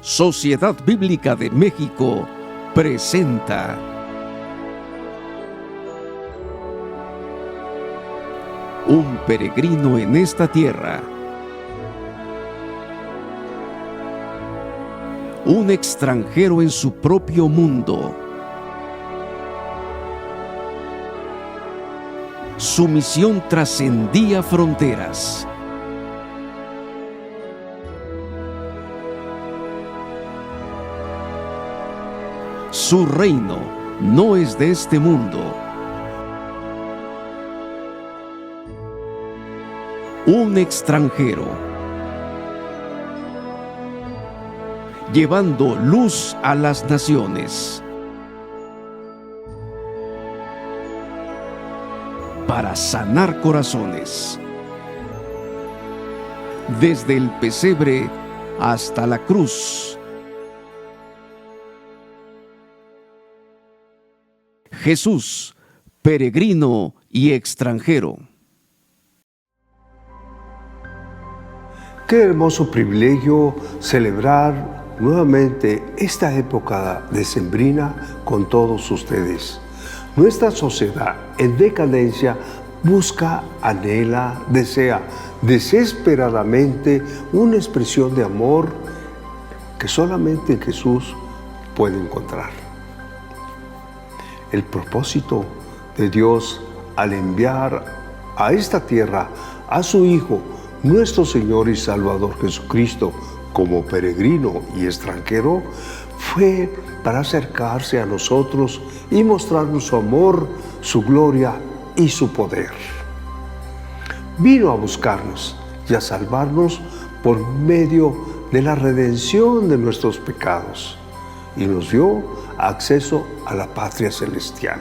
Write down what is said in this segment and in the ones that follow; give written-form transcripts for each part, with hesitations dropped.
Sociedad Bíblica de México presenta Un peregrino en esta tierra. Un extranjero en su propio mundo. Su misión trascendía fronteras. Su reino no es de este mundo. Un extranjero, llevando luz a las naciones, para sanar corazones, desde el pesebre hasta la cruz. Jesús, peregrino y extranjero. Qué hermoso privilegio celebrar nuevamente esta época decembrina con todos ustedes. Nuestra sociedad en decadencia busca, anhela, desea desesperadamente una expresión de amor que solamente en Jesús puede encontrar. El propósito de Dios al enviar a esta tierra a su Hijo, nuestro Señor y Salvador Jesucristo, como peregrino y extranjero, fue para acercarse a nosotros y mostrarnos su amor, su gloria y su poder. Vino a buscarnos y a salvarnos por medio de la redención de nuestros pecados y nos dio acceso a la patria celestial.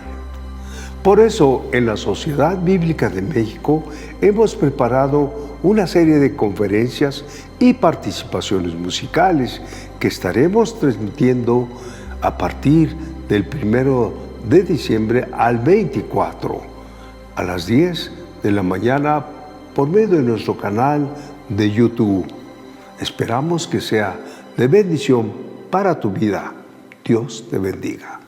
Por eso, en la Sociedad Bíblica de México hemos preparado una serie de conferencias y participaciones musicales que estaremos transmitiendo a partir del 1 de diciembre al 24 a las 10 de la mañana por medio de nuestro canal de YouTube. Esperamos que sea de bendición para tu vida. Dios te bendiga.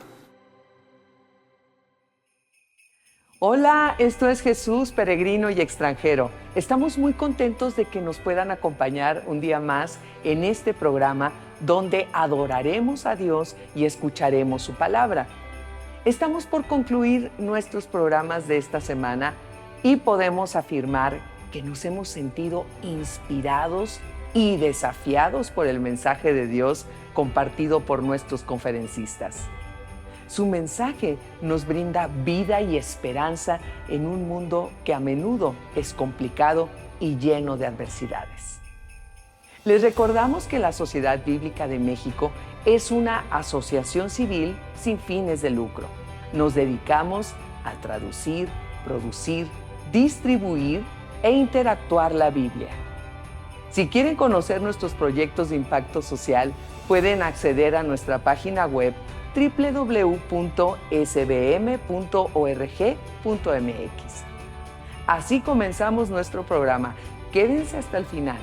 Hola, esto es Jesús, peregrino y extranjero. Estamos muy contentos de que nos puedan acompañar un día más en este programa donde adoraremos a Dios y escucharemos su palabra. Estamos por concluir nuestros programas de esta semana y podemos afirmar que nos hemos sentido inspirados y desafiados por el mensaje de Dios compartido por nuestros conferencistas. Su mensaje nos brinda vida y esperanza en un mundo que a menudo es complicado y lleno de adversidades. Les recordamos que la Sociedad Bíblica de México es una asociación civil sin fines de lucro. Nos dedicamos a traducir, producir, distribuir e interactuar la Biblia. Si quieren conocer nuestros proyectos de impacto social, pueden acceder a nuestra página web www.sbm.org.mx. Así comenzamos nuestro programa. Quédense hasta el final.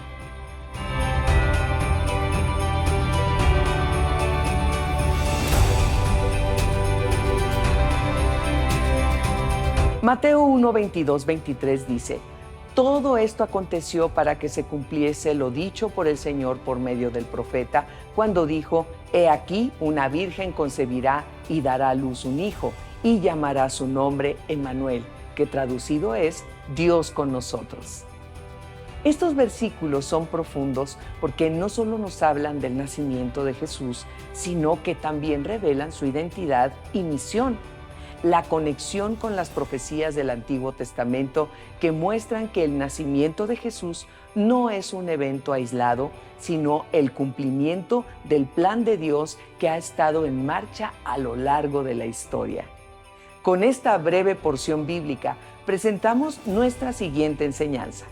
Mateo 1, 22, 23 dice: todo esto aconteció para que se cumpliese lo dicho por el Señor por medio del profeta, cuando dijo: He aquí, una virgen concebirá y dará a luz un hijo, y llamará su nombre Emmanuel, que traducido es Dios con nosotros. Estos versículos son profundos porque no solo nos hablan del nacimiento de Jesús, sino que también revelan su identidad y misión. La conexión con las profecías del Antiguo Testamento que muestran que el nacimiento de Jesús no es un evento aislado, sino el cumplimiento del plan de Dios que ha estado en marcha a lo largo de la historia. Con esta breve porción bíblica, presentamos nuestra siguiente enseñanza.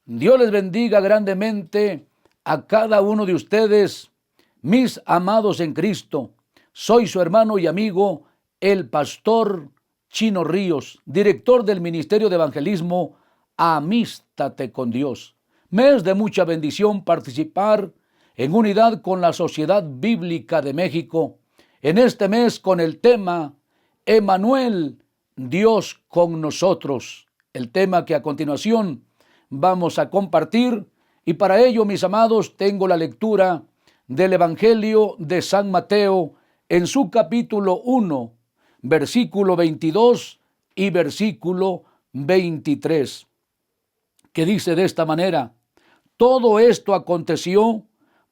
Dios les bendiga grandemente a cada uno de ustedes, mis amados en Cristo. Soy su hermano y amigo, el pastor Chino Ríos, director del Ministerio de Evangelismo Amístate con Dios. Me es de mucha bendición participar en unidad con la Sociedad Bíblica de México en este mes con el tema Emmanuel, Dios con nosotros, el tema que a continuación vamos a compartir, y para ello, mis amados, tengo la lectura del Evangelio de San Mateo en su capítulo 1, versículo 22 y versículo 23, que dice de esta manera: todo esto aconteció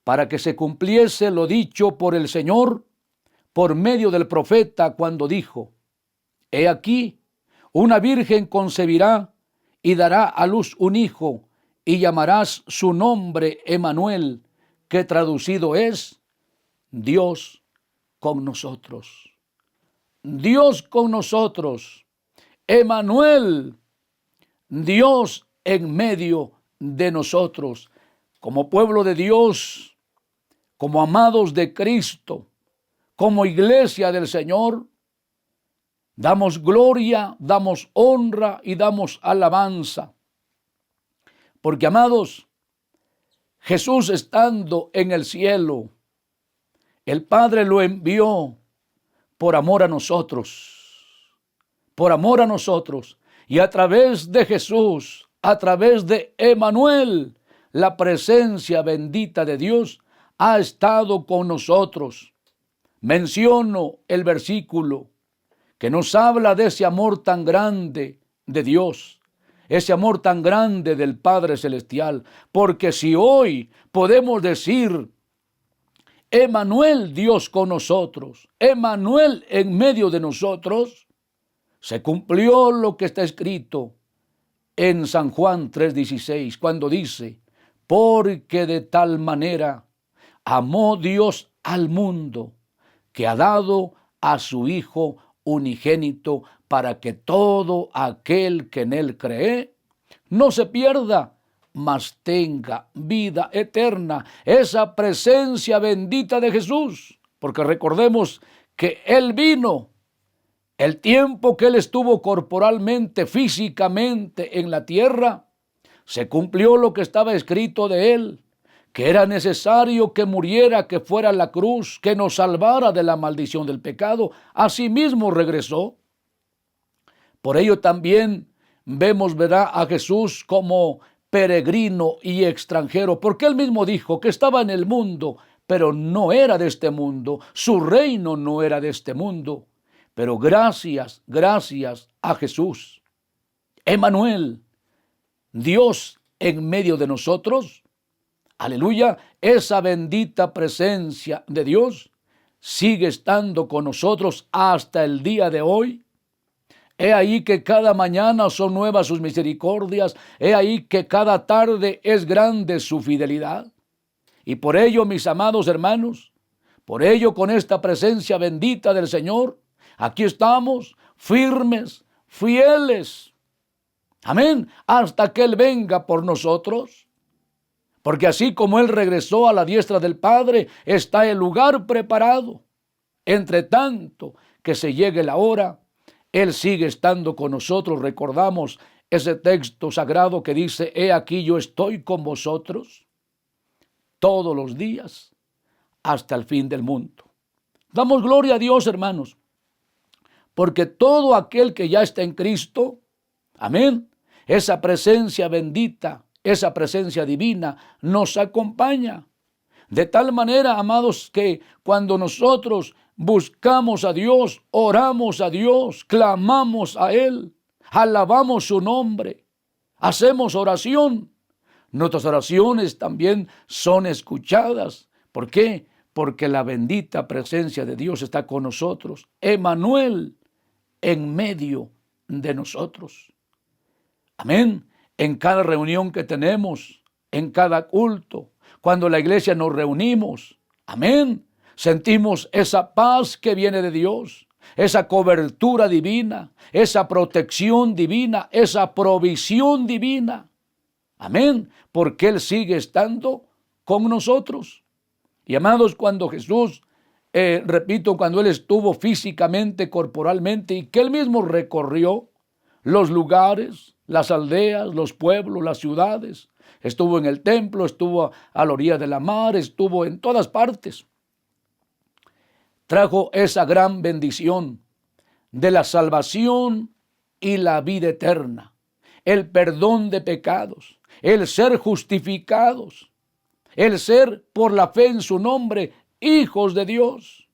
para que se cumpliese lo dicho por el Señor por medio del profeta cuando dijo: He aquí, una virgen concebirá y dará a luz un hijo, y llamarás su nombre Emmanuel, que traducido es Dios con nosotros. Dios con nosotros. Emmanuel, Dios en medio de nosotros. Como pueblo de Dios, como amados de Cristo, como iglesia del Señor, damos gloria, damos honra y damos alabanza. Porque, amados, Jesús estando en el cielo, el Padre lo envió por amor a nosotros. Por amor a nosotros. Y a través de Jesús, a través de Emmanuel, la presencia bendita de Dios ha estado con nosotros. Menciono el versículo que nos habla de ese amor tan grande de Dios, ese amor tan grande del Padre Celestial, porque si hoy podemos decir Emmanuel, Dios con nosotros, Emmanuel en medio de nosotros, se cumplió lo que está escrito en San Juan 3:16, cuando dice: porque de tal manera amó Dios al mundo, que ha dado a su Hijo unigénito, para que todo aquel que en él cree no se pierda, mas tenga vida eterna. Esa presencia bendita de Jesús, porque recordemos que Él vino el tiempo que Él estuvo corporalmente, físicamente en la tierra, se cumplió lo que estaba escrito de Él, que era necesario que muriera, que fuera a la cruz, que nos salvara de la maldición del pecado. Asimismo regresó. Por ello también vemos, ¿verdad?, a Jesús como peregrino y extranjero, porque Él mismo dijo que estaba en el mundo, pero no era de este mundo. Su reino no era de este mundo. Pero gracias a Jesús, Emmanuel, Dios en medio de nosotros, aleluya, esa bendita presencia de Dios sigue estando con nosotros hasta el día de hoy. He ahí que cada mañana son nuevas sus misericordias, he ahí que cada tarde es grande su fidelidad. Y por ello, mis amados hermanos, por ello con esta presencia bendita del Señor, aquí estamos firmes, fieles, amén, hasta que Él venga por nosotros. Porque así como Él regresó a la diestra del Padre, está el lugar preparado. Entre tanto que se llegue la hora, Él sigue estando con nosotros. Recordamos ese texto sagrado que dice: he aquí yo estoy con vosotros todos los días hasta el fin del mundo. Damos gloria a Dios, hermanos, porque todo aquel que ya está en Cristo, amén, esa presencia bendita, esa presencia divina nos acompaña. De tal manera, amados, que cuando nosotros buscamos a Dios, oramos a Dios, clamamos a Él, alabamos su nombre, hacemos oración, nuestras oraciones también son escuchadas. ¿Por qué? Porque la bendita presencia de Dios está con nosotros. Emmanuel en medio de nosotros. Amén. En cada reunión que tenemos, en cada culto, cuando la iglesia nos reunimos, amén, sentimos esa paz que viene de Dios, esa cobertura divina, esa protección divina, esa provisión divina. Amén, porque Él sigue estando con nosotros. Y amados, cuando Jesús, repito, cuando Él estuvo físicamente, corporalmente, y que Él mismo recorrió los lugares, las aldeas, los pueblos, las ciudades, estuvo en el templo, estuvo a la orilla de la mar, estuvo en todas partes. Trajo esa gran bendición de la salvación y la vida eterna, el perdón de pecados, el ser justificados, el ser por la fe en su nombre hijos de Dios,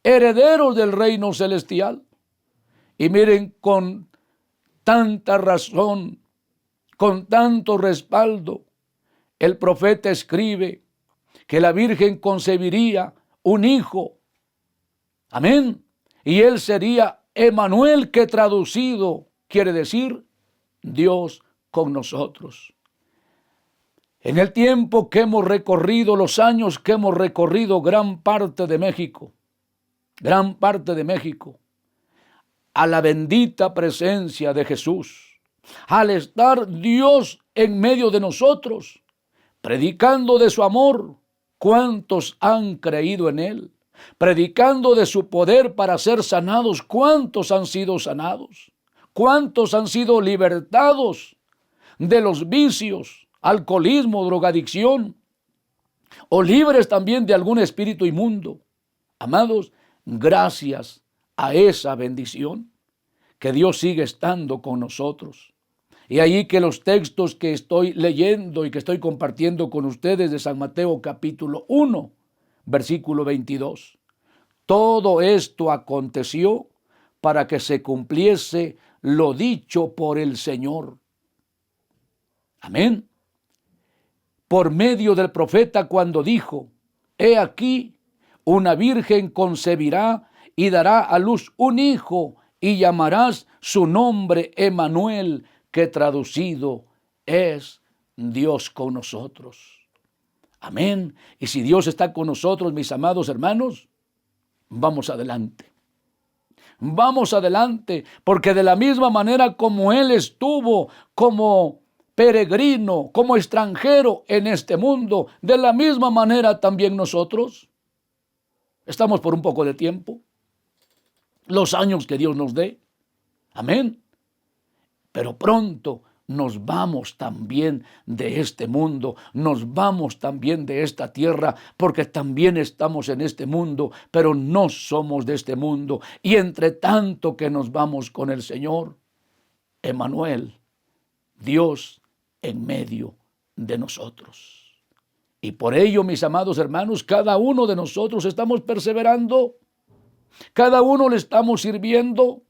herederos del reino celestial. Y miren, con tanta razón, con tanto respaldo, el profeta escribe que la Virgen concebiría un hijo. Amén. Y él sería Emanuel, que traducido quiere decir Dios con nosotros. En el tiempo que hemos recorrido, los años que hemos recorrido gran parte de México, a la bendita presencia de Jesús, al estar Dios en medio de nosotros, predicando de su amor, ¿cuántos han creído en Él? Predicando de su poder para ser sanados, ¿cuántos han sido sanados? ¿Cuántos han sido libertados de los vicios, alcoholismo, drogadicción, o libres también de algún espíritu inmundo? Amados, gracias a esa bendición, que Dios sigue estando con nosotros. Y ahí que los textos que estoy leyendo y que estoy compartiendo con ustedes de San Mateo capítulo 1, versículo 22. Todo esto aconteció para que se cumpliese lo dicho por el Señor. Amén. Por medio del profeta, cuando dijo: he aquí, una virgen concebirá y dará a luz un hijo, y llamarás su nombre Emanuel, que traducido es Dios con nosotros. Amén. Y si Dios está con nosotros, mis amados hermanos, vamos adelante. Vamos adelante, porque de la misma manera como Él estuvo como peregrino, como extranjero en este mundo, de la misma manera también nosotros estamos por un poco de tiempo, los años que Dios nos dé. Amén. Pero pronto nos vamos también de este mundo, nos vamos también de esta tierra, porque también estamos en este mundo, pero no somos de este mundo. Y entre tanto que nos vamos con el Señor, Emanuel, Dios en medio de nosotros. Y por ello, mis amados hermanos, cada uno de nosotros estamos perseverando, cada uno le estamos sirviendo,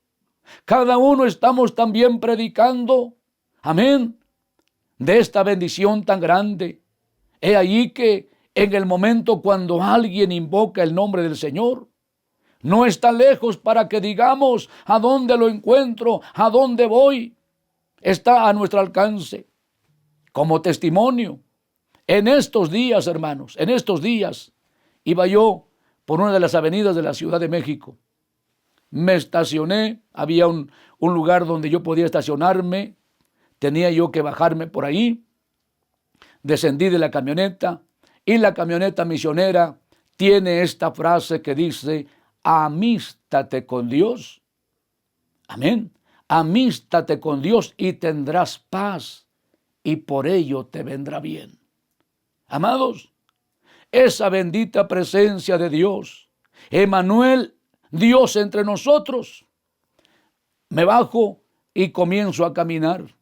cada uno estamos también predicando. Amén. De esta bendición tan grande. He allí que en el momento cuando alguien invoca el nombre del Señor, no está lejos para que digamos: ¿a dónde lo encuentro? ¿A dónde voy? Está a nuestro alcance. Como testimonio, en estos días, hermanos, en estos días, iba yo por una de las avenidas de la Ciudad de México. Me estacioné, había un lugar donde yo podía estacionarme. Tenía yo que bajarme por ahí. Descendí de la camioneta y la camioneta misionera tiene esta frase que dice: amístate con Dios. Amén. Amístate con Dios y tendrás paz, y por ello te vendrá bien. Amados, esa bendita presencia de Dios, Emanuel, Dios entre nosotros. Me bajo y comienzo a caminar.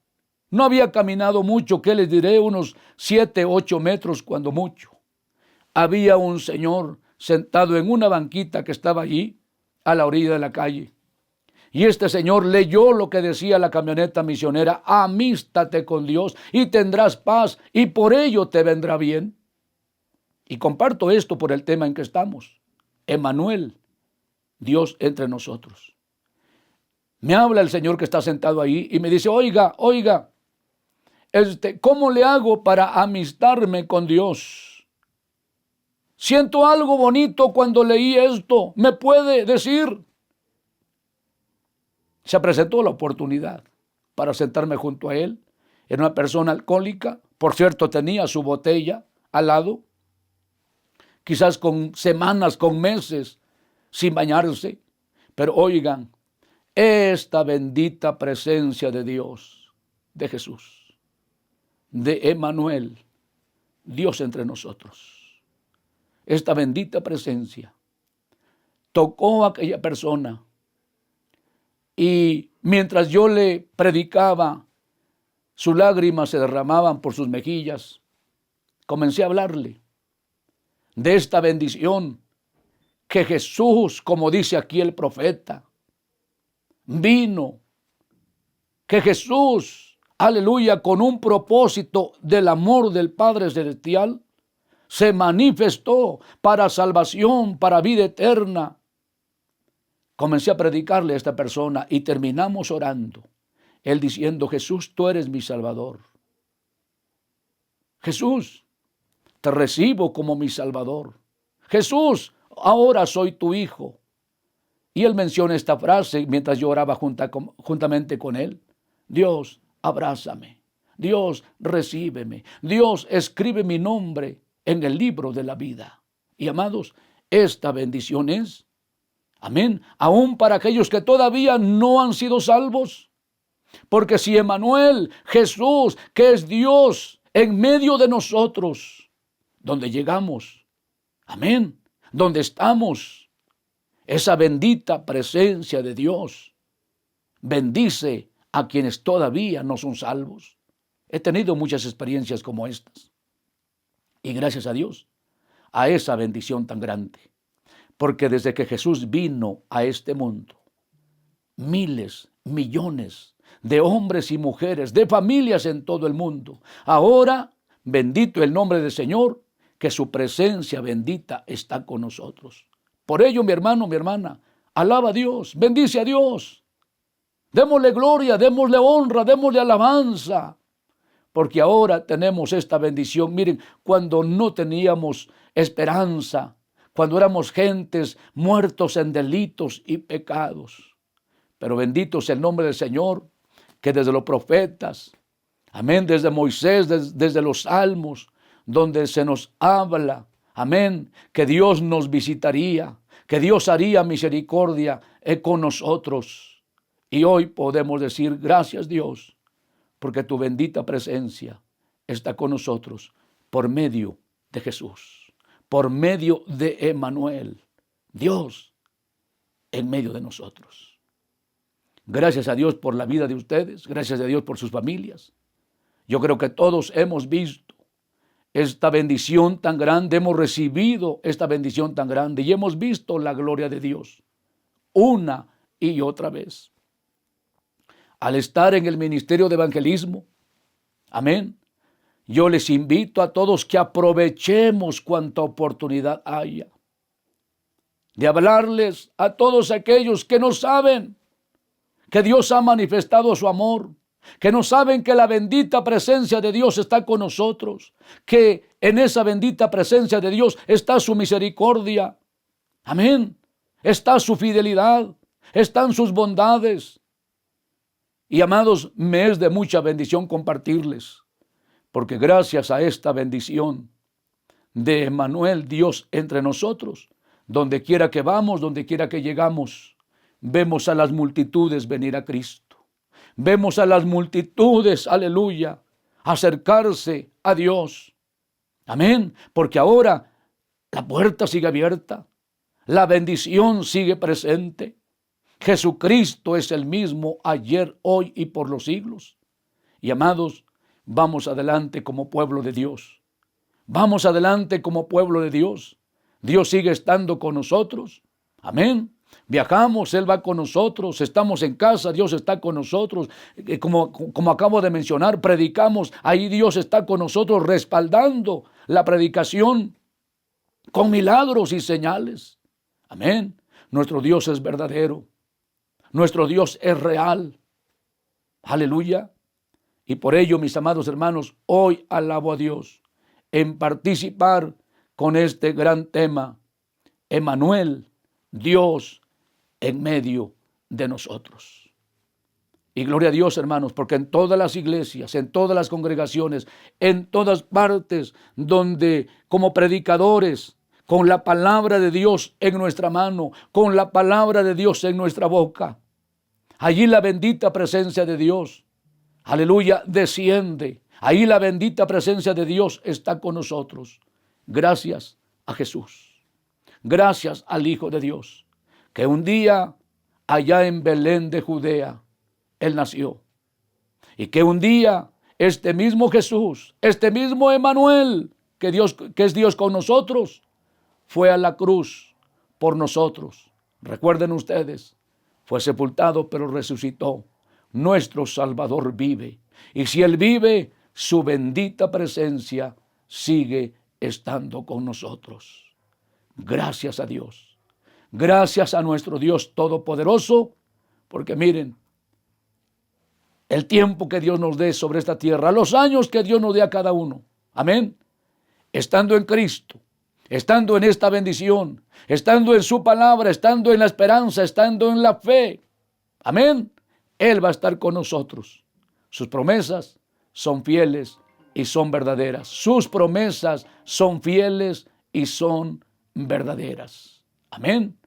No había caminado mucho, ¿qué les diré? Unos 7, 8 metros cuando mucho. Había un señor sentado en una banquita que estaba allí, a la orilla de la calle. Y este señor leyó lo que decía la camioneta misionera: amístate con Dios y tendrás paz, y por ello te vendrá bien. Y comparto esto por el tema en que estamos. Emanuel, Dios entre nosotros. Me habla el señor que está sentado ahí y me dice: oiga, ¿cómo le hago para amistarme con Dios? Siento algo bonito cuando leí esto. ¿Me puede decir? Se presentó la oportunidad para sentarme junto a él. Era una persona alcohólica. Por cierto, tenía su botella al lado. Quizás con semanas, con meses, sin bañarse. Pero oigan, esta bendita presencia de Dios, de Jesús, de Emanuel, Dios entre nosotros. Esta bendita presencia tocó a aquella persona y mientras yo le predicaba, sus lágrimas se derramaban por sus mejillas. Comencé a hablarle de esta bendición que Jesús, como dice aquí el profeta, vino, que Jesús, aleluya, con un propósito del amor del Padre Celestial, se manifestó para salvación, para vida eterna. Comencé a predicarle a esta persona y terminamos orando. Él diciendo: Jesús, tú eres mi Salvador. Jesús, te recibo como mi Salvador. Jesús, ahora soy tu hijo. Y él menciona esta frase mientras yo oraba juntamente con él. Dios, abrázame. Dios, recíbeme. Dios, escribe mi nombre en el libro de la vida. Y amados, esta bendición es, amén, aún para aquellos que todavía no han sido salvos. Porque si Emanuel, Jesús, que es Dios en medio de nosotros, donde llegamos, amén, donde estamos, esa bendita presencia de Dios bendice a quienes todavía no son salvos. He tenido muchas experiencias como estas. Y gracias a Dios, a esa bendición tan grande. Porque desde que Jesús vino a este mundo, miles, millones de hombres y mujeres, de familias en todo el mundo, ahora, bendito el nombre del Señor, que su presencia bendita está con nosotros. Por ello, mi hermano, mi hermana, alaba a Dios, bendice a Dios. Démosle gloria, démosle honra, démosle alabanza. Porque ahora tenemos esta bendición. Miren, cuando no teníamos esperanza, cuando éramos gentes muertos en delitos y pecados. Pero bendito es el nombre del Señor, que desde los profetas, amén, desde Moisés, desde los salmos, donde se nos habla, amén, que Dios nos visitaría, que Dios haría misericordia con nosotros. Y hoy podemos decir: gracias Dios, porque tu bendita presencia está con nosotros por medio de Jesús, por medio de Emanuel, Dios en medio de nosotros. Gracias a Dios por la vida de ustedes, gracias a Dios por sus familias. Yo creo que todos hemos visto esta bendición tan grande, hemos recibido esta bendición tan grande y hemos visto la gloria de Dios una y otra vez. Al estar en el ministerio de evangelismo, amén, yo les invito a todos que aprovechemos cuanta oportunidad haya de hablarles a todos aquellos que no saben que Dios ha manifestado su amor, que no saben que la bendita presencia de Dios está con nosotros, que en esa bendita presencia de Dios está su misericordia, amén, está su fidelidad, están sus bondades. Y amados, me es de mucha bendición compartirles, porque gracias a esta bendición de Emanuel, Dios entre nosotros, donde quiera que vamos, donde quiera que llegamos, vemos a las multitudes venir a Cristo. Vemos a las multitudes, aleluya, acercarse a Dios. Amén, porque ahora la puerta sigue abierta, la bendición sigue presente. Jesucristo es el mismo ayer, hoy y por los siglos. Y amados, vamos adelante como pueblo de Dios. Vamos adelante como pueblo de Dios. Dios sigue estando con nosotros. Amén. Viajamos, Él va con nosotros, estamos en casa, Dios está con nosotros, como acabo de mencionar, predicamos, ahí Dios está con nosotros respaldando la predicación con milagros y señales. Amén. Nuestro Dios es verdadero, nuestro Dios es real. Aleluya. Y por ello, mis amados hermanos, hoy alabo a Dios en participar con este gran tema, Emanuel, Dios en medio de nosotros. Y gloria a Dios, hermanos, porque en todas las iglesias, en todas las congregaciones, en todas partes donde como predicadores, con la palabra de Dios en nuestra mano, con la palabra de Dios en nuestra boca, allí la bendita presencia de Dios, aleluya, desciende, Ahí la bendita presencia de Dios está con nosotros. Gracias a Jesús. Gracias al Hijo de Dios, que un día allá en Belén de Judea, Él nació. Y que un día este mismo Jesús, este mismo Emanuel, que es Dios con nosotros, fue a la cruz por nosotros. Recuerden ustedes, fue sepultado pero resucitó. Nuestro Salvador vive. Y si Él vive, su bendita presencia sigue estando con nosotros. Gracias a Dios. Gracias a nuestro Dios Todopoderoso, porque miren, el tiempo que Dios nos dé sobre esta tierra, los años que Dios nos dé a cada uno. Amén. Estando en Cristo, estando en esta bendición, estando en su palabra, estando en la esperanza, estando en la fe. Amén. Él va a estar con nosotros. Sus promesas son fieles y son verdaderas. Sus promesas son fieles y son verdaderas. Amén.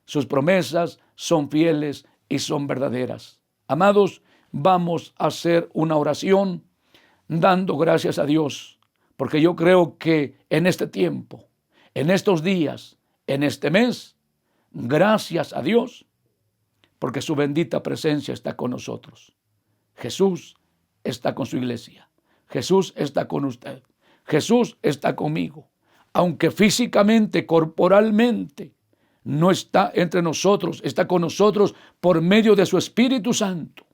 Sus promesas son fieles y son verdaderas. Amados, vamos a hacer una oración dando gracias a Dios, porque yo creo que en este tiempo, en estos días, en este mes, gracias a Dios, porque su bendita presencia está con nosotros. Jesús está con su iglesia. Jesús está con usted. Jesús está conmigo. Aunque físicamente, corporalmente, no está entre nosotros, está con nosotros por medio de su Espíritu Santo.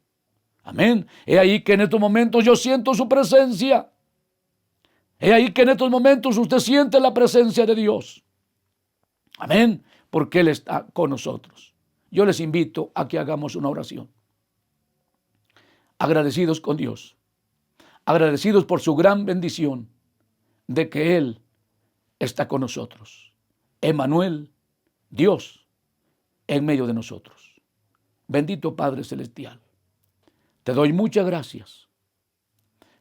Amén. He ahí que en estos momentos yo siento su presencia. He ahí que en estos momentos usted siente la presencia de Dios. Amén. Porque Él está con nosotros. Yo les invito a que hagamos una oración. Agradecidos con Dios. Agradecidos por su gran bendición de que Él está con nosotros. Emanuel, Dios, en medio de nosotros. Bendito Padre Celestial. Te doy muchas gracias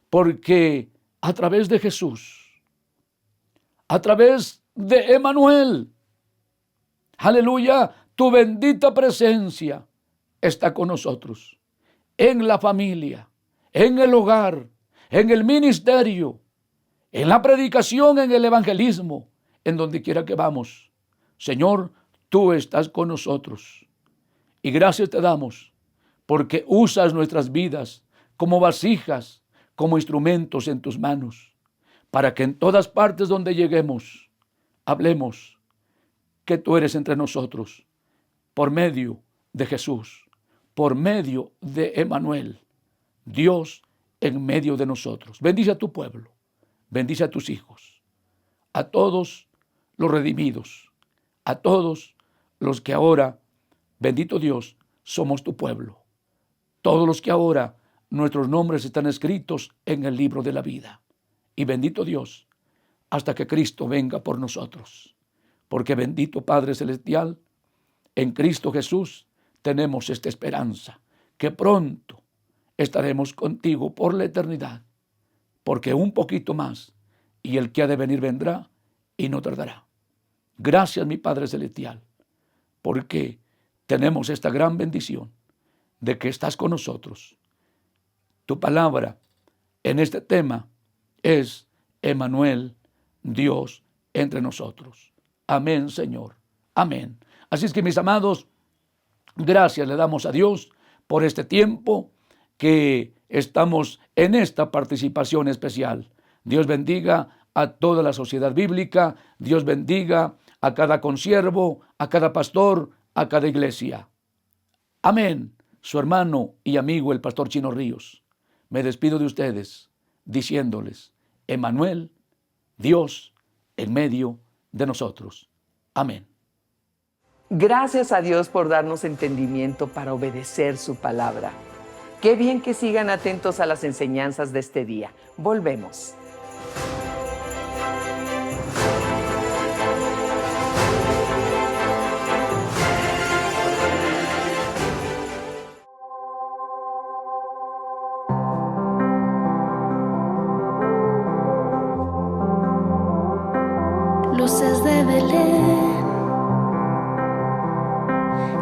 porque a través de Jesús, a través de Emanuel, aleluya, tu bendita presencia está con nosotros, en la familia, en el hogar, en el ministerio, en la predicación, en el evangelismo, en donde quiera que vamos. Señor, tú estás con nosotros y gracias te damos porque usas nuestras vidas como vasijas, como instrumentos en tus manos, para que en todas partes donde lleguemos, hablemos que tú eres entre nosotros, por medio de Jesús, por medio de Emanuel, Dios en medio de nosotros. Bendice a tu pueblo, bendice a tus hijos, a todos los redimidos, a todos los que ahora, bendito Dios, somos tu pueblo. Todos los que ahora nuestros nombres están escritos en el libro de la vida. Y bendito Dios, hasta que Cristo venga por nosotros. Porque bendito Padre Celestial, en Cristo Jesús tenemos esta esperanza, que pronto estaremos contigo por la eternidad. Porque un poquito más, y el que ha de venir vendrá y no tardará. Gracias, mi Padre Celestial, porque tenemos esta gran bendición de que estás con nosotros. Tu palabra en este tema es Emanuel, Dios entre nosotros. Amén, Señor. Amén. Así es que, mis amados, gracias le damos a Dios por este tiempo que estamos en esta participación especial. Dios bendiga a toda la sociedad bíblica. Dios bendiga a cada consiervo, a cada pastor, a cada iglesia. Amén. Su hermano y amigo, el pastor Chino Ríos. Me despido de ustedes diciéndoles, Emanuel, Dios en medio de nosotros. Amén. Gracias a Dios por darnos entendimiento para obedecer su palabra. Qué bien que sigan atentos a las enseñanzas de este día. Volvemos. Luces de Belén,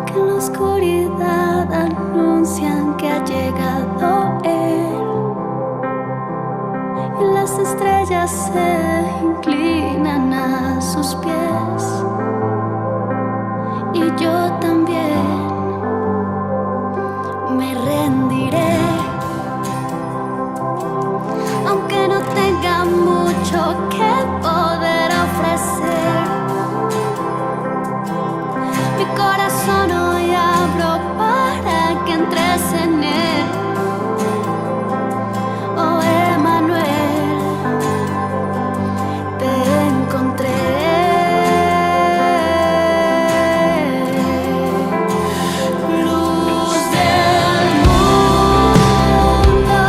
que en la oscuridad anuncian que ha llegado Él. y las estrellas se inclinan a sus pies. Y yo también me rendiré, aunque no tenga mucho que poder ofrecer. Mi corazón hoy abro para que entres en él. Oh, Emmanuel, te encontré. Luz del mundo,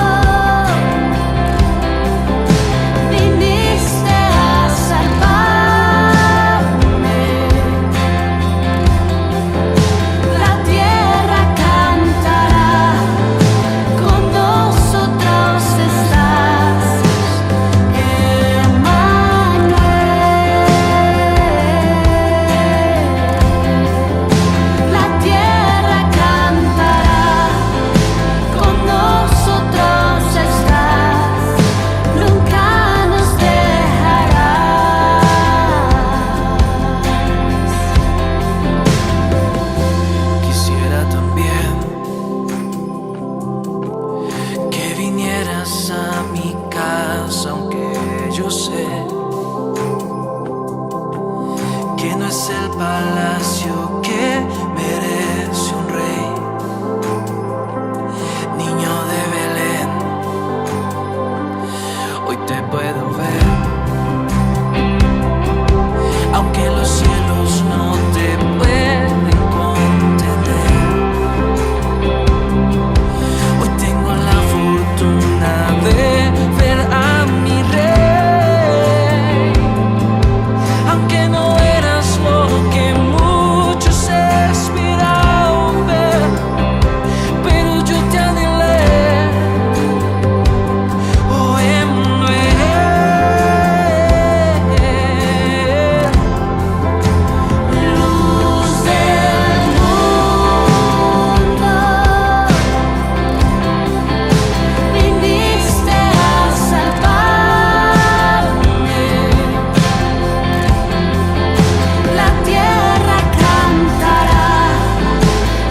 viniste a salvarme. La tierra cantará, con nosotros estás, Emmanuel. La tierra cantará, con nosotros estás, nunca nos dejarás. Quisiera también que vinieras a mi casa, aunque yo sé que no es el palacio que merece un rey. Niño de Belén, hoy te puedo ver, aunque los cielos no te pueden contener. Hoy tengo la fortuna de ver a mi rey, aunque no eras lo que muchos esperaban ver, pero yo te anhelé. Oh, Emmanuel, Luz del mundo, viniste a salvarme. La tierra cantará,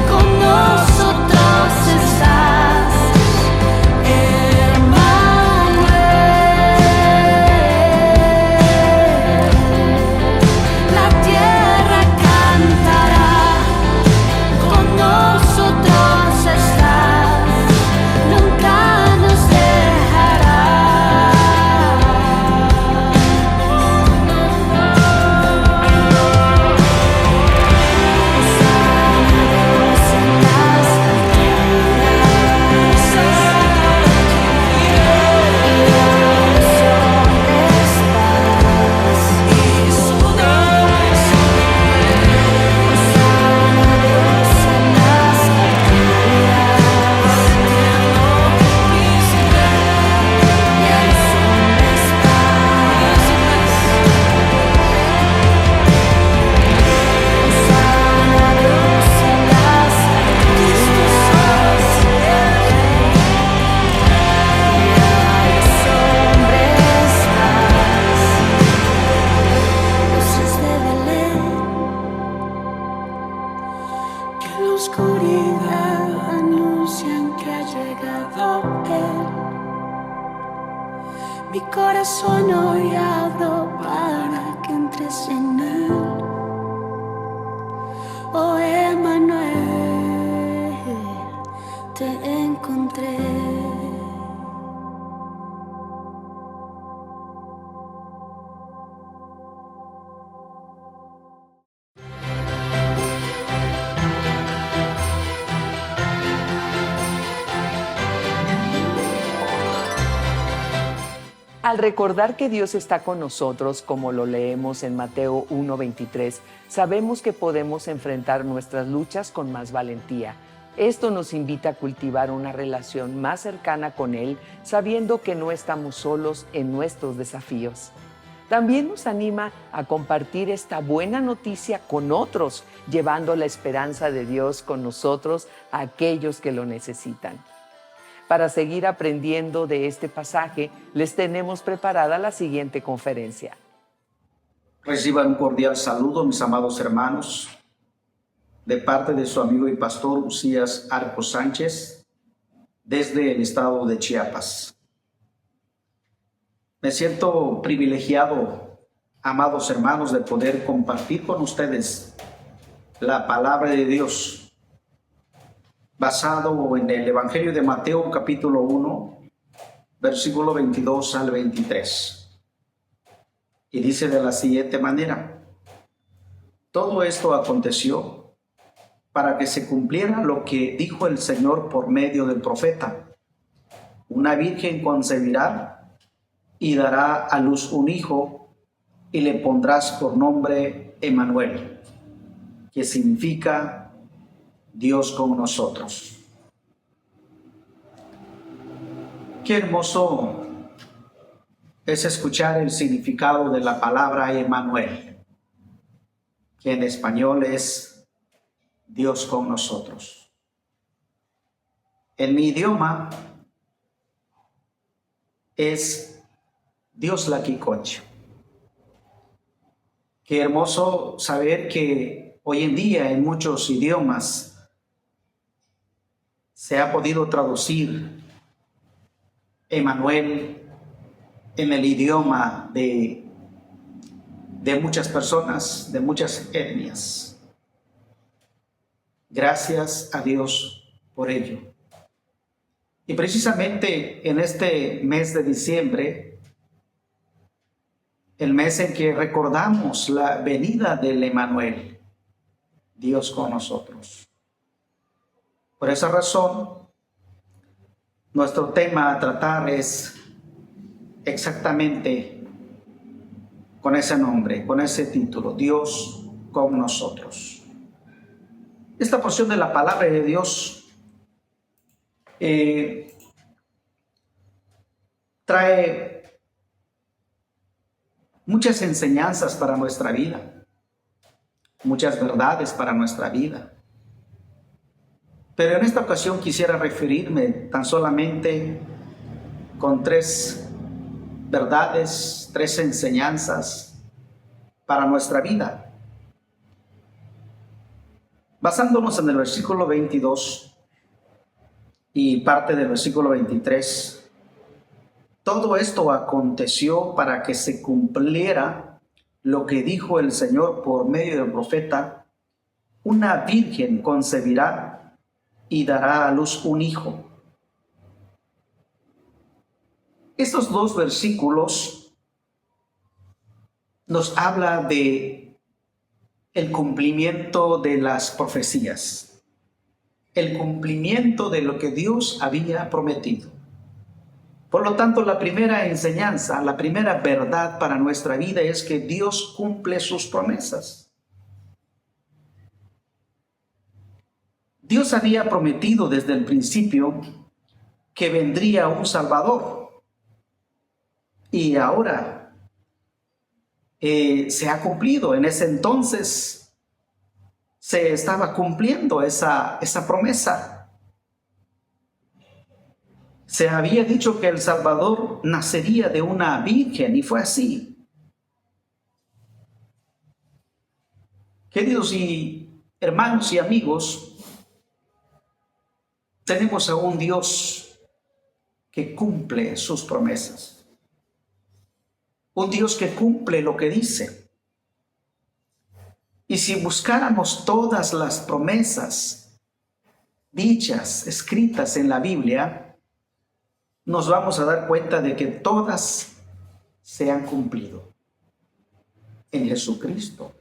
con nosotros estás, Emmanuel. La tierra cantará, con nosotros estás, nunca nos luces de Belén, que la oscuridad anuncian que ha llegado Él. Mi corazón hoy abro para que entres en él. Oh, Emmanuel, te encontré. Al recordar que Dios está con nosotros, como lo leemos en Mateo 1:23, sabemos que podemos enfrentar nuestras luchas con más valentía. Esto nos invita a cultivar una relación más cercana con Él, sabiendo que no estamos solos en nuestros desafíos. También nos anima a compartir esta buena noticia con otros, llevando la esperanza de Dios con nosotros a aquellos que lo necesitan. Para seguir aprendiendo de este pasaje, les tenemos preparada la siguiente conferencia. Reciban un cordial saludo, mis amados hermanos, de parte de su amigo y pastor Usías Arcos Sánchez, desde el estado de Chiapas. Me siento privilegiado, amados hermanos, de poder compartir con ustedes la palabra de Dios, basado en el Evangelio de Mateo, capítulo 1, versículo 22 al 23. Y dice de la siguiente manera: todo esto aconteció para que se cumpliera lo que dijo el Señor por medio del profeta: una virgen concebirá y dará a luz un hijo, y le pondrás por nombre Emmanuel, que significa Dios con nosotros. Qué hermoso es escuchar el significado de la palabra Emmanuel, que en español es Dios con nosotros. En mi idioma es Dios la Quicocho. Qué hermoso saber que hoy en día en muchos idiomas se ha podido traducir Emmanuel en el idioma de muchas personas, de muchas etnias. Gracias a Dios por ello. Y precisamente en este mes de diciembre, el mes en que recordamos la venida del Emmanuel, Dios con nosotros. Por esa razón, nuestro tema a tratar es exactamente con ese nombre, con ese título: Dios con nosotros. Esta porción de la palabra de Dios trae muchas enseñanzas para nuestra vida, muchas verdades para nuestra vida. Pero en esta ocasión quisiera referirme tan solamente con 3 verdades, 3 enseñanzas para nuestra vida. Basándonos en el versículo 22 y parte del versículo 23, todo esto aconteció para que se cumpliera lo que dijo el Señor por medio del profeta: una virgen concebirá y dará a luz un hijo. Estos 2 versículos nos habla de el cumplimiento de las profecías, el cumplimiento de lo que Dios había prometido. Por lo tanto, la primera enseñanza, la primera verdad para nuestra vida es que Dios cumple sus promesas. Dios había prometido desde el principio que vendría un Salvador. Y ahora se ha cumplido. En ese entonces se estaba cumpliendo esa promesa. Se había dicho que el Salvador nacería de una virgen, y fue así. Queridos y hermanos y amigos, tenemos a un Dios que cumple sus promesas. Un Dios que cumple lo que dice. Y si buscáramos todas las promesas dichas, escritas en la Biblia, nos vamos a dar cuenta de que todas se han cumplido en Jesucristo.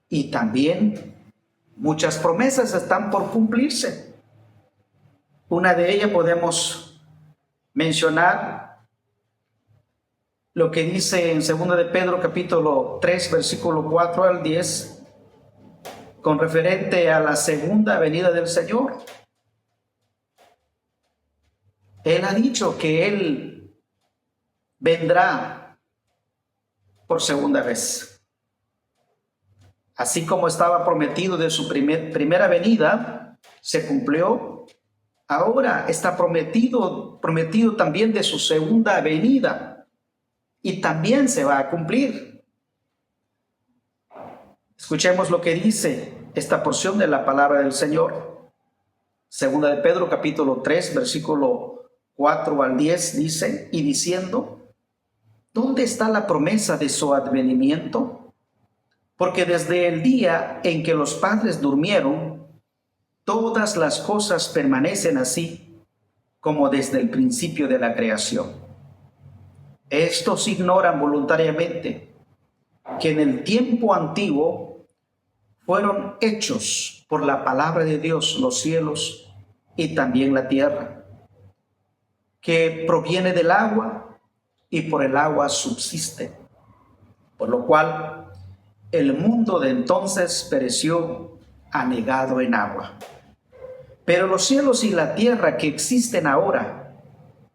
Y también muchas promesas están por cumplirse. Una de ellas podemos mencionar lo que dice en 2 de Pedro capítulo 3 versículo 4 al 10 con referente a la segunda venida del Señor. Él ha dicho que Él vendrá por segunda vez. Así como estaba prometido de su primera venida, se cumplió ahora está prometido también de su segunda venida, y también se va a cumplir. Escuchemos lo que dice esta porción de la palabra del Señor. Segunda de Pedro, capítulo 3, versículo 4 al 10, dice: y diciendo, ¿dónde está la promesa de su advenimiento? Porque desde el día en que los padres durmieron, todas las cosas permanecen así como desde el principio de la creación. Estos ignoran voluntariamente que en el tiempo antiguo fueron hechos por la palabra de Dios los cielos y también la tierra, que proviene del agua y por el agua subsiste, por lo cual el mundo de entonces pereció anegado en agua. Pero los cielos y la tierra que existen ahora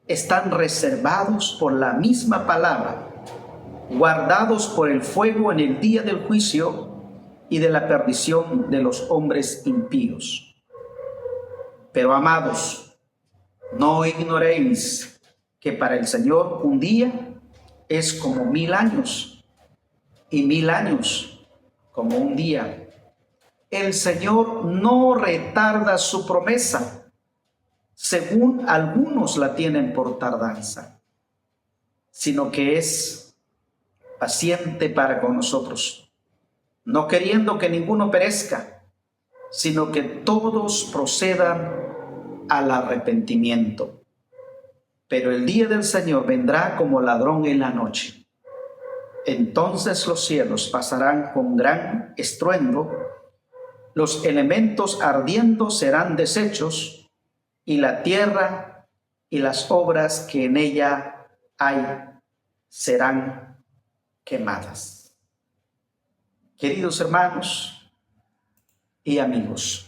están reservados por la misma palabra, guardados por el fuego en el día del juicio y de la perdición de los hombres impíos. Pero amados, no ignoréis que para el Señor un día es como 1000 años, y 1000 años como un día. El Señor no retarda su promesa, según algunos la tienen por tardanza, sino que es paciente para con nosotros, no queriendo que ninguno perezca, sino que todos procedan al arrepentimiento. Pero el día del Señor vendrá como ladrón en la noche. Entonces los cielos pasarán con gran estruendo, los elementos ardiendo serán deshechos, y la tierra y las obras que en ella hay serán quemadas. Queridos hermanos y amigos,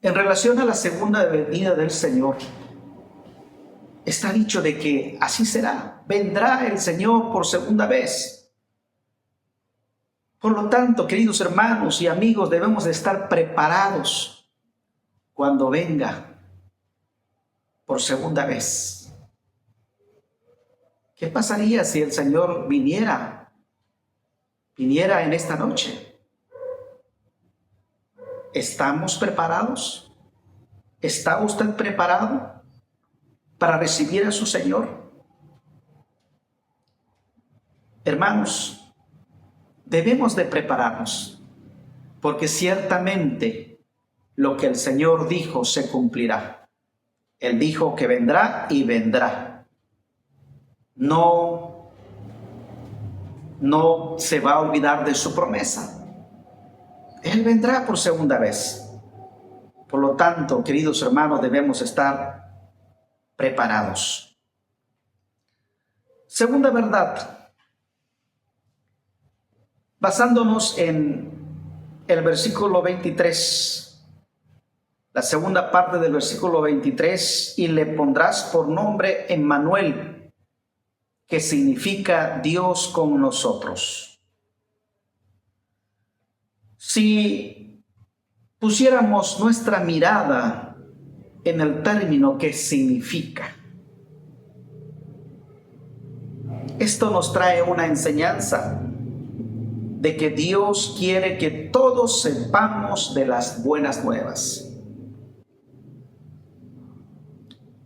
en relación a la segunda venida del Señor, está dicho de que así será. Vendrá el Señor por segunda vez. Por lo tanto, queridos hermanos y amigos, debemos de estar preparados cuando venga por segunda vez. ¿Qué pasaría si el Señor viniera en esta noche? ¿Estamos preparados? ¿Está usted preparado para recibir a su Señor? Hermanos, debemos de prepararnos, porque ciertamente lo que el Señor dijo se cumplirá. Él dijo que vendrá y vendrá. No se va a olvidar de su promesa. Él vendrá por segunda vez. Por lo tanto, queridos hermanos, debemos estar preparados. Segunda verdad, basándonos en el versículo 23, la segunda parte del versículo 23, y le pondrás por nombre Emmanuel, que significa Dios con nosotros. Si pusiéramos nuestra mirada en el término que significa, esto nos trae una enseñanza de que Dios quiere que todos sepamos de las buenas nuevas.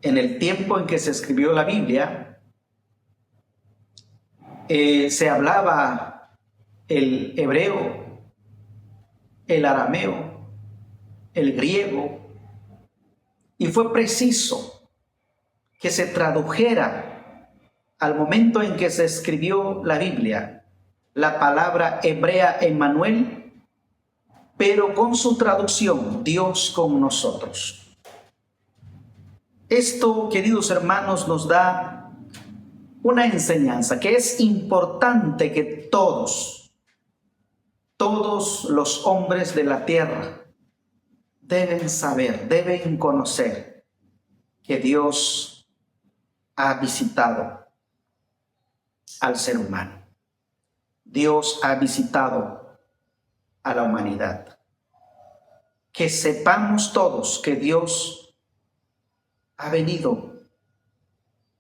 En el tiempo en que se escribió la Biblia, se hablaba el hebreo, el arameo, el griego, y fue preciso que se tradujera al momento en que se escribió la Biblia la palabra hebrea Emmanuel, pero con su traducción, Dios con nosotros. Esto, queridos hermanos, nos da una enseñanza que es importante que todos los hombres de la tierra deben saber, deben conocer que Dios ha visitado al ser humano. Dios ha visitado a la humanidad. que sepamos todos que Dios ha venido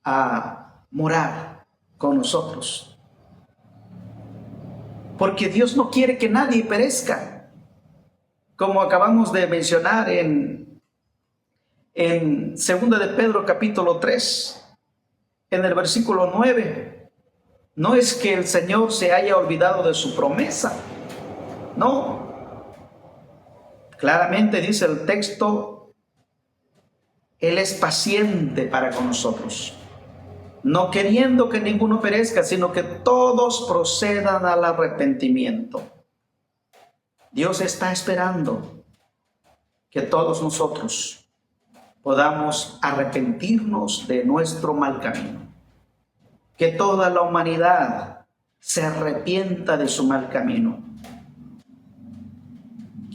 a morar con nosotros. Porque Dios no quiere que nadie perezca. Como acabamos de mencionar en 2 de Pedro capítulo 3, en el versículo 9, no es que el Señor se haya olvidado de su promesa. No. Claramente dice el texto, Él es paciente para con nosotros, no queriendo que ninguno perezca, sino que todos procedan al arrepentimiento. Dios está esperando que todos nosotros podamos arrepentirnos de nuestro mal camino, que toda la humanidad se arrepienta de su mal camino.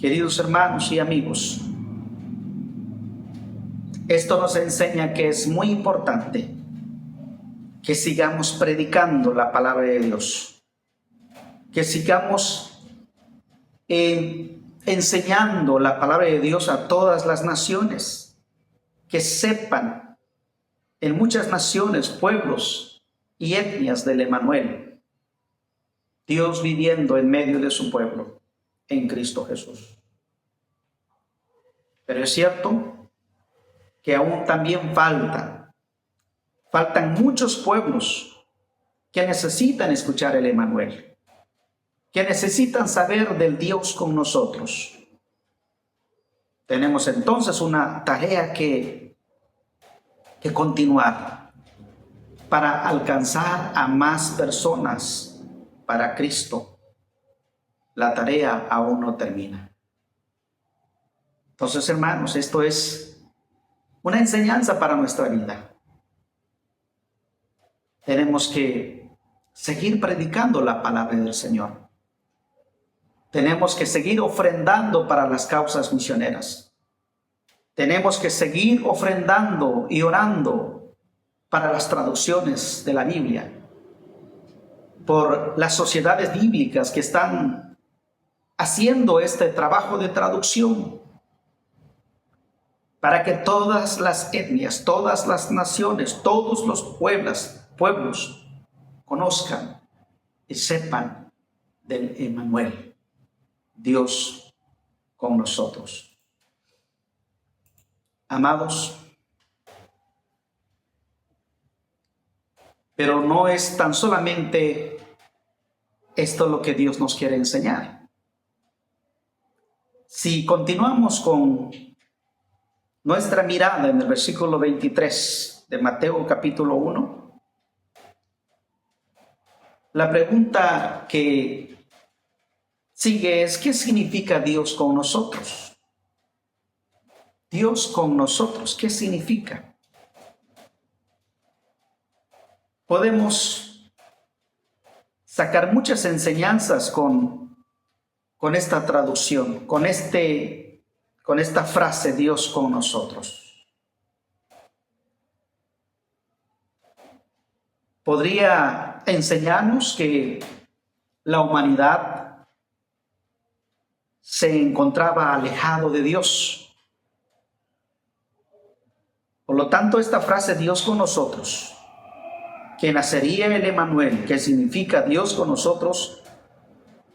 Queridos hermanos y amigos, esto nos enseña que es muy importante que sigamos predicando la palabra de Dios, que sigamos enseñando la palabra de Dios a todas las naciones, que sepan en muchas naciones, pueblos y etnias del Emmanuel, Dios viviendo en medio de su pueblo en Cristo Jesús. Pero es cierto que aún también faltan muchos pueblos que necesitan escuchar el Emmanuel, que necesitan saber del Dios con nosotros. Tenemos entonces una tarea que continuar para alcanzar a más personas para Cristo. La tarea aún no termina. Entonces, hermanos, esto es una enseñanza para nuestra vida. Tenemos que seguir predicando la palabra del Señor. Tenemos que seguir ofrendando para las causas misioneras. Tenemos que seguir ofrendando y orando para las traducciones de la Biblia, por las sociedades bíblicas que están haciendo este trabajo de traducción, para que todas las etnias, todas las naciones, todos los pueblos conozcan y sepan del Emmanuel, Dios con nosotros. Amados, pero no es tan solamente esto lo que Dios nos quiere enseñar. Si continuamos con nuestra mirada en el versículo 23 de Mateo capítulo 1, la pregunta que sigue es: ¿qué significa Dios con nosotros? Dios con nosotros, ¿qué significa? Podemos sacar muchas enseñanzas con esta traducción, con esta frase, Dios con nosotros. Podría enseñarnos que la humanidad se encontraba alejado de Dios. Por lo tanto, esta frase, Dios con nosotros, que nacería el Emmanuel, que significa Dios con nosotros,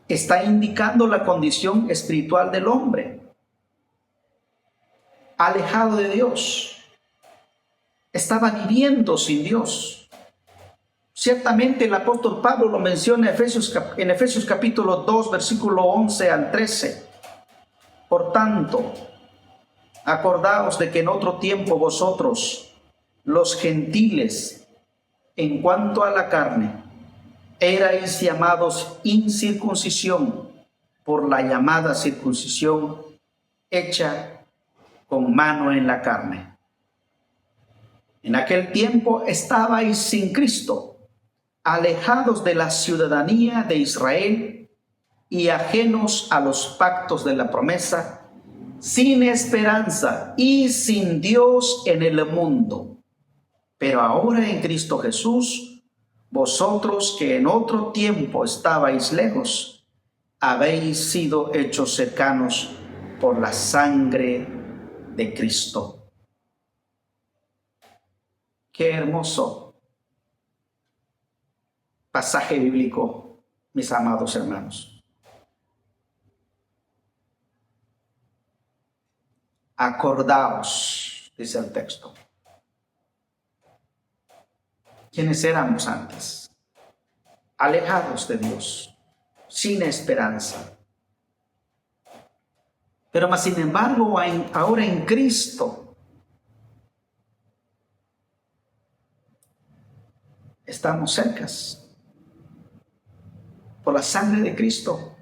está indicando la condición espiritual del hombre, alejado de Dios. Estaba viviendo sin Dios. Ciertamente el apóstol Pablo lo menciona en Efesios capítulo 2, versículo 11 al 13. Por tanto, acordaos de que en otro tiempo vosotros, los gentiles, en cuanto a la carne, erais llamados incircuncisión por la llamada circuncisión hecha con mano en la carne. En aquel tiempo estabais sin Cristo, alejados de la ciudadanía de Israel y ajenos a los pactos de la promesa, sin esperanza y sin Dios en el mundo. Pero ahora en Cristo Jesús, vosotros que en otro tiempo estabais lejos, habéis sido hechos cercanos por la sangre de Cristo. Qué hermoso pasaje bíblico, mis amados hermanos. Acordaos, dice el texto. ¿Quiénes éramos antes? Alejados de Dios, sin esperanza. Pero más sin embargo, ahora en Cristo, estamos cercas por la sangre de Cristo.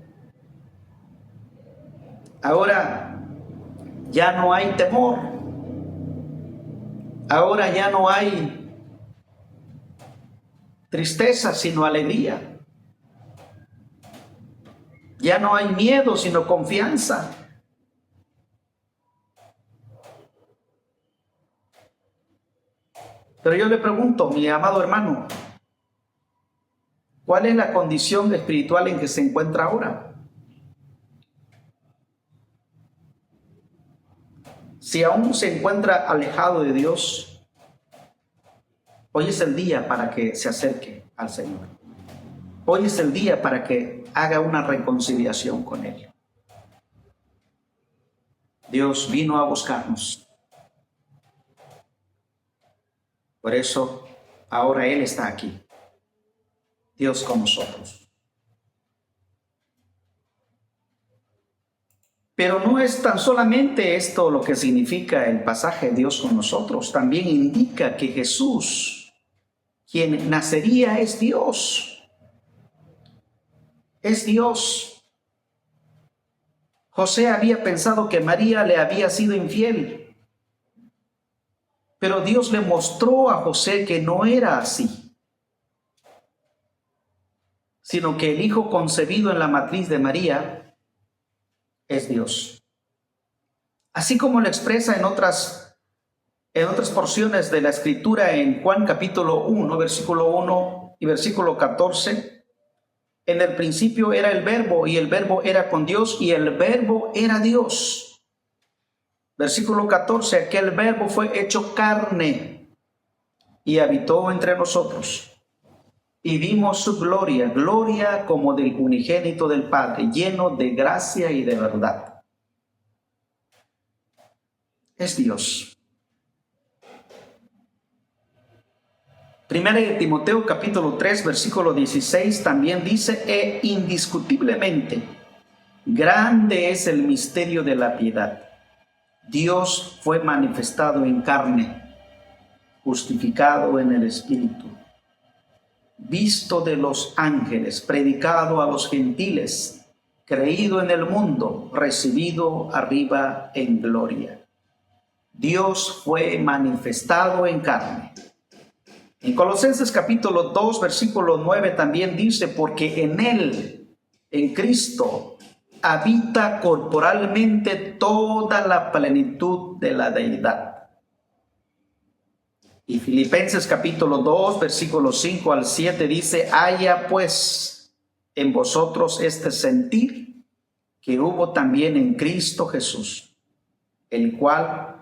Ahora ya no hay temor. Ahora ya no hay tristeza, sino alegría. Ya no hay miedo, sino confianza. Pero yo le pregunto, mi amado hermano, ¿cuál es la condición espiritual en que se encuentra ahora? Si aún se encuentra alejado de Dios, hoy es el día para que se acerque al Señor. Hoy es el día para que haga una reconciliación con Él. Dios vino a buscarnos. Por eso, ahora Él está aquí. Dios con nosotros. Pero no es tan solamente esto lo que significa el pasaje Dios con nosotros. También indica que Jesús, quien nacería, es Dios. Es Dios. José había pensado que María le había sido infiel. Pero Dios le mostró a José que no era así, sino que el hijo concebido en la matriz de María es Dios. Así como lo expresa en otras porciones de la Escritura en Juan capítulo 1, versículo 1 y versículo 14, en el principio era el Verbo, y el Verbo era con Dios, y el Verbo era Dios. Versículo 14, aquel Verbo fue hecho carne y habitó entre nosotros. Y vimos su gloria, gloria como del unigénito del Padre, lleno de gracia y de verdad. Es Dios. Primera de Timoteo capítulo 3, versículo 16 también dice, indiscutiblemente, grande es el misterio de la piedad. Dios fue manifestado en carne, justificado en el Espíritu, visto de los ángeles, predicado a los gentiles, creído en el mundo, recibido arriba en gloria. Dios fue manifestado en carne. En Colosenses capítulo 2, versículo 9 también dice, porque en Él, en Cristo, habita corporalmente toda la plenitud de la deidad. Y Filipenses capítulo 2, versículos 5 al 7 dice, haya pues en vosotros este sentir que hubo también en Cristo Jesús, el cual,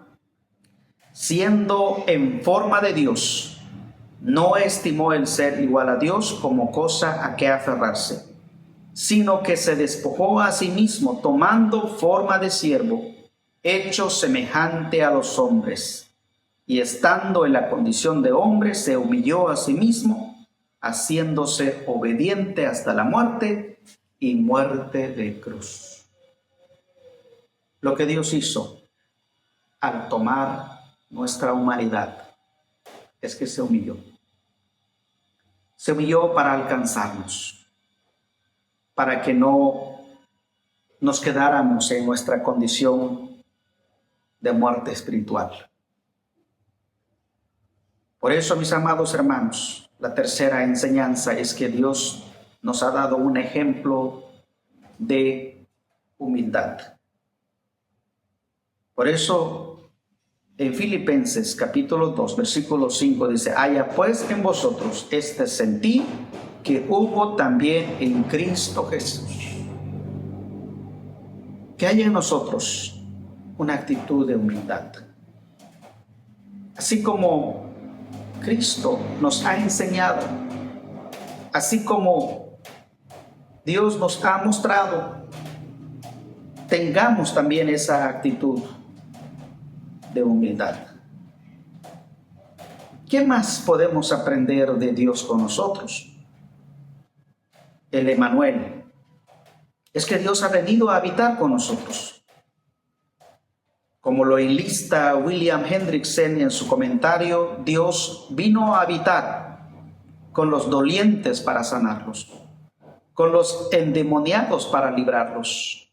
siendo en forma de Dios, no estimó el ser igual a Dios como cosa a que aferrarse, sino que se despojó a sí mismo, tomando forma de siervo, hecho semejante a los hombres, y estando en la condición de hombre, se humilló a sí mismo, haciéndose obediente hasta la muerte y muerte de cruz. Lo que Dios hizo al tomar nuestra humanidad es que se humilló. Se humilló para alcanzarnos, para que no nos quedáramos en nuestra condición de muerte espiritual. Por eso, mis amados hermanos, la tercera enseñanza es que Dios nos ha dado un ejemplo de humildad. Por eso, en Filipenses capítulo 2, versículo 5 dice, haya pues en vosotros este sentir que hubo también en Cristo Jesús. que haya en nosotros una actitud de humildad. Así como Cristo nos ha enseñado, así como Dios nos ha mostrado, tengamos también esa actitud de humildad. ¿Qué más podemos aprender de Dios con nosotros? El Emmanuel es que Dios ha venido a habitar con nosotros. Como lo enlista William Hendrickson en su comentario, Dios vino a habitar con los dolientes para sanarlos, con los endemoniados para librarlos,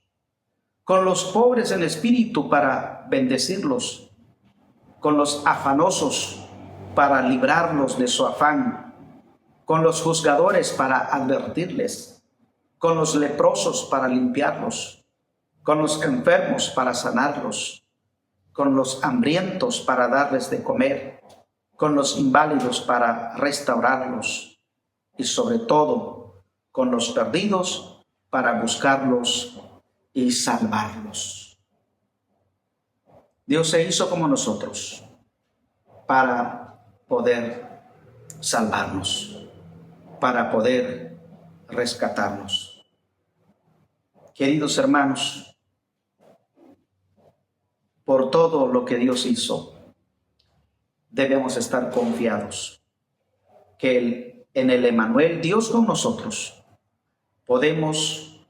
con los pobres en espíritu para bendecirlos, con los afanosos para librarlos de su afán, con los juzgadores para advertirles, con los leprosos para limpiarlos, con los enfermos para sanarlos, con los hambrientos para darles de comer, con los inválidos para restaurarlos y sobre todo con los perdidos para buscarlos y salvarlos. Dios se hizo como nosotros para poder salvarnos, para poder rescatarnos. Queridos hermanos, por todo lo que Dios hizo, debemos estar confiados que en el Emmanuel, Dios con nosotros, podemos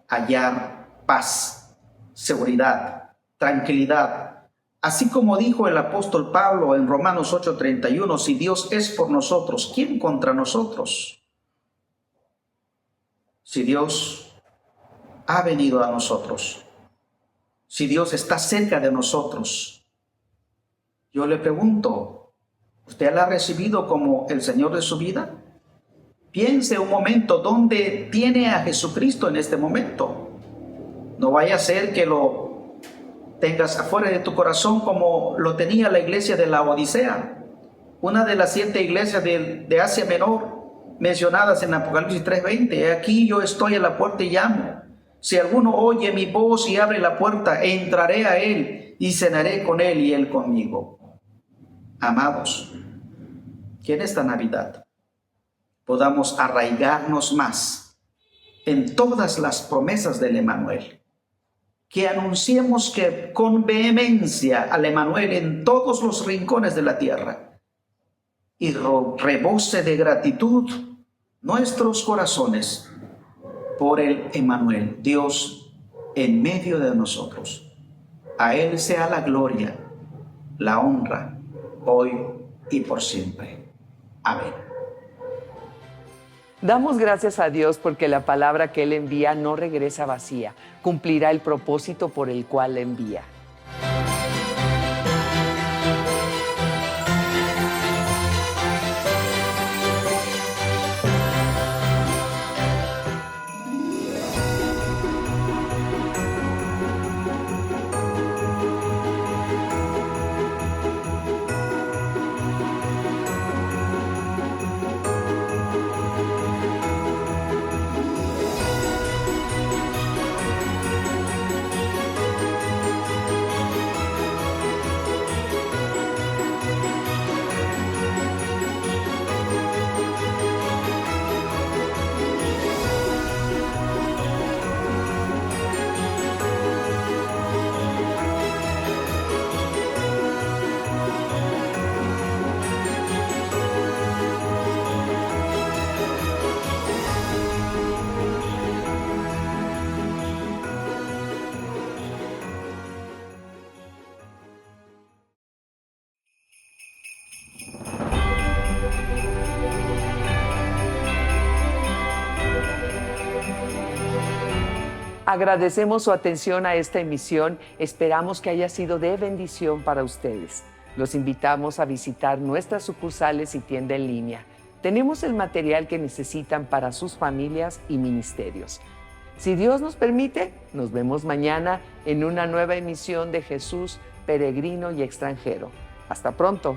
hallar paz, seguridad, tranquilidad. Así como dijo el apóstol Pablo en Romanos 8:31, si Dios es por nosotros, ¿quién contra nosotros? Si Dios ha venido a nosotros, si Dios está cerca de nosotros, yo le pregunto, ¿usted la ha recibido como el Señor de su vida? Piense un momento dónde tiene a Jesucristo en este momento. No vaya a ser que lo tengas afuera de tu corazón como lo tenía la iglesia de la Odisea, una de las 7 iglesias de Asia Menor mencionadas en Apocalipsis 3:20. Aquí yo estoy a la puerta y llamo. Si alguno oye mi voz y abre la puerta, entraré a él y cenaré con él y él conmigo. Amados, que en esta Navidad podamos arraigarnos más en todas las promesas del Emmanuel, que anunciemos que con vehemencia al Emmanuel en todos los rincones de la tierra y rebose de gratitud nuestros corazones por el Emmanuel, Dios en medio de nosotros. A Él sea la gloria, la honra, hoy y por siempre. Amén. Damos gracias a Dios porque la palabra que Él envía no regresa vacía, cumplirá el propósito por el cual la envía. Agradecemos su atención a esta emisión. Esperamos que haya sido de bendición para ustedes. Los invitamos a visitar nuestras sucursales y tienda en línea. Tenemos el material que necesitan para sus familias y ministerios. Si Dios nos permite, nos vemos mañana en una nueva emisión de Jesús, Peregrino y Extranjero. Hasta pronto.